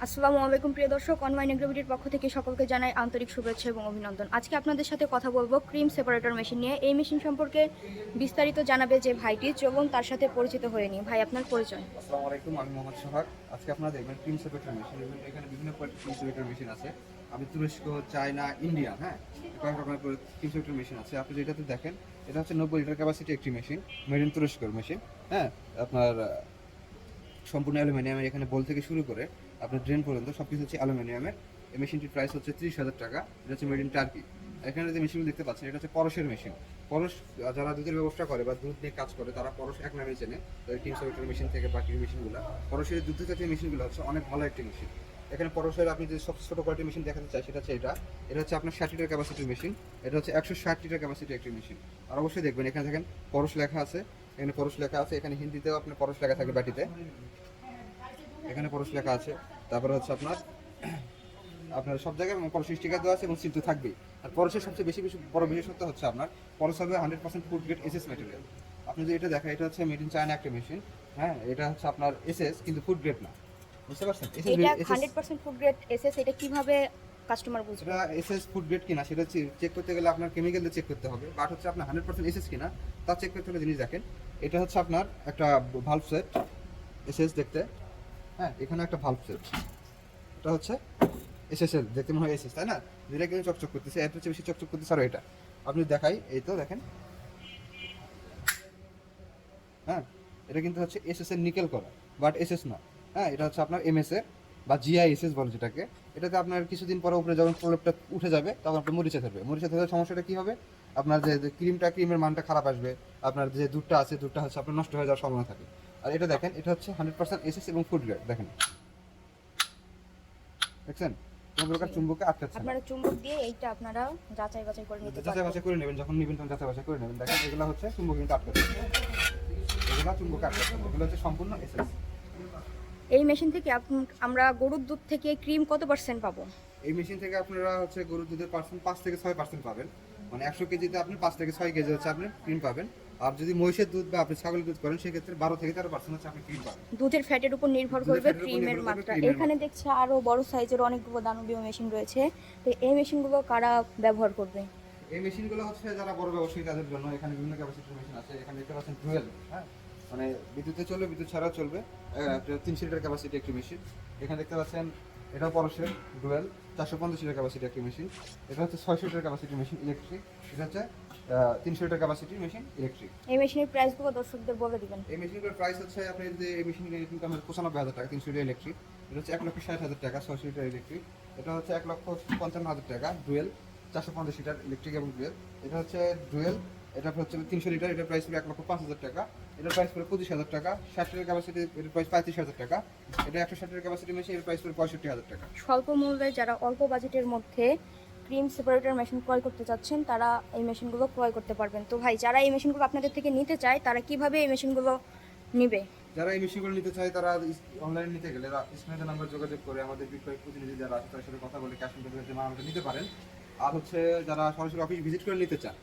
আসসালামু আলাইকুম প্রিয় দর্শক, অনলাইন এগ্রিবিটির পক্ষ থেকে সকলকে জানাই আন্তরিক শুভেচ্ছা এবং অভিনন্দন। আজকে আপনাদের সাথে কথা বলবো ক্রিম সেপারেটর মেশিন নিয়ে। এই মেশিন সম্পর্কে বিস্তারিত জানাবে যে ভাইটি, চলুন তার সাথে পরিচিত হয়ে নিই। ভাই, আপনার পরিচয়। আসসালামু আলাইকুম, আমি মোহাম্মদ সোহাগ। আজকে আপনারা দেখবেন ক্রিম সেপারেটর মেশিন। এখানে বিভিন্ন কোয়ালিটির ক্রিম সেপারেটর মেশিন আছে। আমি তুরস্ক, চায়না, ইন্ডিয়া, হ্যাঁ, কয়েক রকমের ক্রিম সেপারেটর মেশিন আছে। আপনি যেটাতে দেখেন, এটা হচ্ছে 90 লিটার ক্যাপাসিটি একটি মেশিন, মেড ইন তুরস্কর মেশিন। হ্যাঁ, আপনার সম্পূর্ণ অ্যালুমিনিয়ামের, এখানে বল থেকে শুরু করে আপনার ড্রেন পর্যন্ত সব কিছু হচ্ছে অ্যালুমিনিয়ামের। এই মেশিনটির প্রাইস হচ্ছে 30,000 টাকা। এটা হচ্ছে মেড ইন টার্কি। এখানে যে মেশিনগুলো দেখতে পাচ্ছেন, এটা হচ্ছে পরশের মেশিন। পরশ যারা দুধের ব্যবস্থা করে বা দুধ নিয়ে কাজ করে, তারা পরশ এক নামে চেনে। ক্রিম সেপারেটর মেশিন থেকে বাকি মেশিনগুলো, পরশের দুধ জাতীয় মেশিনগুলো হচ্ছে অনেক ভালো একটি মেশিন। এখানে পরশের আপনি যে সবচেয়ে ছোটো কোয়ালিটির মেশিন দেখাতে চাই, সেটা হচ্ছে এটা হচ্ছে আপনার 60 লিটার ক্যাপাসিটির মেশিন। এটা হচ্ছে 160 লিটার ক্যাপাসিটির একটি মেশিন। আর অবশ্যই দেখবেন, এখানে দেখেন পরশ লেখা আছে, এখানে পরশ লেখা আছে, এখানে হিন্দিতেও আপনার পরশ লেখা থাকে বাটিতে, এখানে পরশ লেখা আছে। তারপরে হচ্ছে আপনার আপনার সব জায়গায় পরশ স্টিকার দেওয়া আছে এবং সিল তো থাকবেই। আর পরশের সবচেয়ে বেশি বড় বিশেষত্ব হচ্ছে আপনার পরশ হবে 100% ফুড গ্রেড এসএস ম্যাটেরিয়াল। আপনি যদি এটা দেখেন, এটা হচ্ছে মেড ইন চায়না একটা মেশিন। হ্যাঁ, এটা হচ্ছে আপনার এসএস, কিন্তু ফুড গ্রেড না। বুঝতে পারছেন? এটা 100% ফুড গ্রেড এসএস, এটা কিভাবে কাস্টমার বুঝবে? এটা এসএস ফুড গ্রেড কিনা সেটা চেক করতে গেলে আপনার কেমিক্যাল দিয়ে চেক করতে হবে। বাট হচ্ছে আপনার 100% এসএস কিনা তা চেক করতে হলে জিনিস দেখেন, এটা হচ্ছে আপনার একটা ভালভ সেট এসএস দেখতে। হ্যাঁ, এখানে একটা ভালভ সেট, এটা হচ্ছে এসএসএল দেখতে মনে হয় এসএস, তাই না? যেটা কিন্তু চকচক করতেছে, এর হচ্ছে বেশি চকচক করতেছে। আর এটা আপনি দেখাই, এই তো দেখেন, হ্যাঁ, এটা কিন্তু হচ্ছে এসএস এর নিকেল করা, বাট এসএস না। হ্যাঁ, এটা হচ্ছে আপনার এমএস এর বা জিআইএসএস বলে যেটাকে। এটাতে আপনার কিছুদিন পরে উপরে যখন প্রলেপটা উঠে যাবে, তখন আপনার মরিচা ধরবে। মরিচা ধরলে সমস্যাটা কি হবে? আপনার যে ক্রিমের মানটা খারাপ আসবে, আপনার যে দুধটা আছে, দুধটা হচ্ছে আপনার নষ্ট হয়ে যাওয়ার সম্ভাবনা থাকে। আর এটা দেখেন, এটা হচ্ছে 100% এসএস এবং ফুড গ্রেড। দেখেন, দেখছেন কোনো প্রকার চুম্বকে আটকাচ্ছে না। আপনারা চুম্বক দিয়ে এইটা আপনারা যাচাই বাছাই করে নিতে যাচাই পারবেন। বাছাই করে নেবেন, যখন নেবেন তখন যাচাই বাছাই করে নেবেন। দেখেন, এগুলো হচ্ছে চুম্বক কিন্তু আটকাচ্ছে, এগুলো চুম্বক আটকাচ্ছে, এগুলো হচ্ছে সম্পূর্ণ এসএস। এই মেশিন থেকে আমরা গরুর দুধ থেকে ক্রিম কত পার্সেন্ট পাবো? এই মেশিন থেকে আপনারা হচ্ছে গরুর দুধের পার্সেন্ট 5 থেকে 6% পাবেন। মানে 100 কেজিতে আপনি 5 থেকে 6 কেজি হচ্ছে আপনি ক্রিম পাবেন। আর যদি মহিষের দুধ বা আপনি ছাগলের দুধ করেন, সেক্ষেত্রে 12 থেকে 13% হচ্ছে আপনি ক্রিম পাবেন। দুধের ফ্যাটের উপর নির্ভর দুধের করবে ফ্যাটের উপর ক্রিমের নির্ভর করবে মাত্রা। ক্রিমের এখানে মাত্রা। দেখছি আরো বড় সাইজের অনেকগুলো দানবীয় মেশিন রয়েছে। তো এই মেশিনগুলো কারা ব্যবহার করবে? এই মেশিনগুলো হচ্ছে যারা বড় ব্যবসায়ী তাদের জন্য। এখানে বিভিন্ন ক্যাপাসিটির মেশিন আছে। এখানে দেখতে পাচ্ছেন ডুয়েল, হ্যাঁ, মানে বিদ্যুতে চলবে, বিদ্যুৎ ছাড়াও চলবে। 300 লিটার ক্যাপাসিটি একটি মেশিন। এখানে দেখতে পাচ্ছেন, এটাও পরশের ডুয়েল, 450 লিটার ক্যাপাসিটি একটি মেশিন। এটা হচ্ছে 600 লিটার ক্যাপাসিটির মেশিন ইলেকট্রিক। এটা হচ্ছে 300 লিটার ক্যাপাসিটির মেশিন ইলেকট্রিক। এই মেশিনের প্রাইসগুলো দর্শকদের বলে দিবেন। এই মেশিনগুলোর প্রাইস হচ্ছে, আপনি যদি এই মেশিনগুলো কিন্তু আমাদের 95,000 টাকা 300 লিটার ইলেকট্রিক। এটা হচ্ছে 1,60,000 টাকা 600 লিটার ইলেকট্রিক। এটা হচ্ছে 1,55,000 টাকা ডুয়েল, 450 লিটার ইলেকট্রিক এবং ডুয়েল। এটা হচ্ছে ডুয়েল, এটা হচ্ছে 300 লিটার, এটার প্রাইস পড়ে 1,05,000 টাকা। এটার প্রাইস পড়ে 25,000 টাকা। 60 লিটার ক্যাপাসিটি, এটার প্রাইস 35,000 টাকা। এটা 160 লিটার ক্যাপাসিটি মেশিন, এর প্রাইস পড়ে 65,000 টাকা। স্বল্প মূল্যে যারা অল্প বাজেটের মধ্যে ক্রিম সেপারেটর মেশিন ক্রয় করতে চাচ্ছেন, তারা এই মেশিনগুলো ক্রয় করতে পারবেন। তো ভাই, যারা এই মেশিনগুলো আপনাদের থেকে নিতে চায়, তারা কিভাবে এই মেশিনগুলো নিবে? যারা এই মেশিনগুলো নিতে চায়, তারা অনলাইনে নিতে গেলে স্ক্রিনে নাম্বার যোগাযোগ করে আমাদের বিক্রয় প্রতিনিধি যারা আছে তাদের সাথে কথা বলে ক্যাশ অন ডেলিভারিতে মালটা নিতে পারেন। আর হচ্ছে যারা সরাসরি অফিস ভিজিট করে নিতে চান,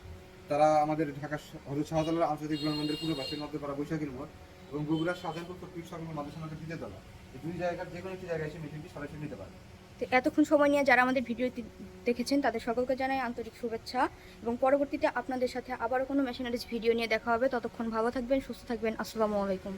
তারা আমাদের ঢাকা হযরত শাহজালাল আন্তর্জাতিক বিমানবন্দরের পূর্ব পাশে মধ্যপাড়া বৈশাখীর মোড় এবং বগুড়ার শাহজাহানপুর ফটিক শপিং মাদ্রাসা দ্বিতীয়তলা, এই দুই জায়গার যে কোনো একটি জায়গায় এসে মেশিনটি সরাসরি নিতে পারেন। তো এতক্ষণ সময় নিয়ে যারা আমাদের ভিডিওটি দেখেছেন, তাদের সকলকে জানাই আন্তরিক শুভেচ্ছা এবং পরবর্তীতে আপনাদের সাথে আবারও কোনো মেশিনারিজ ভিডিও নিয়ে দেখা হবে। ততক্ষণ ভালো থাকবেন, সুস্থ থাকবেন। আসসালামু আলাইকুম।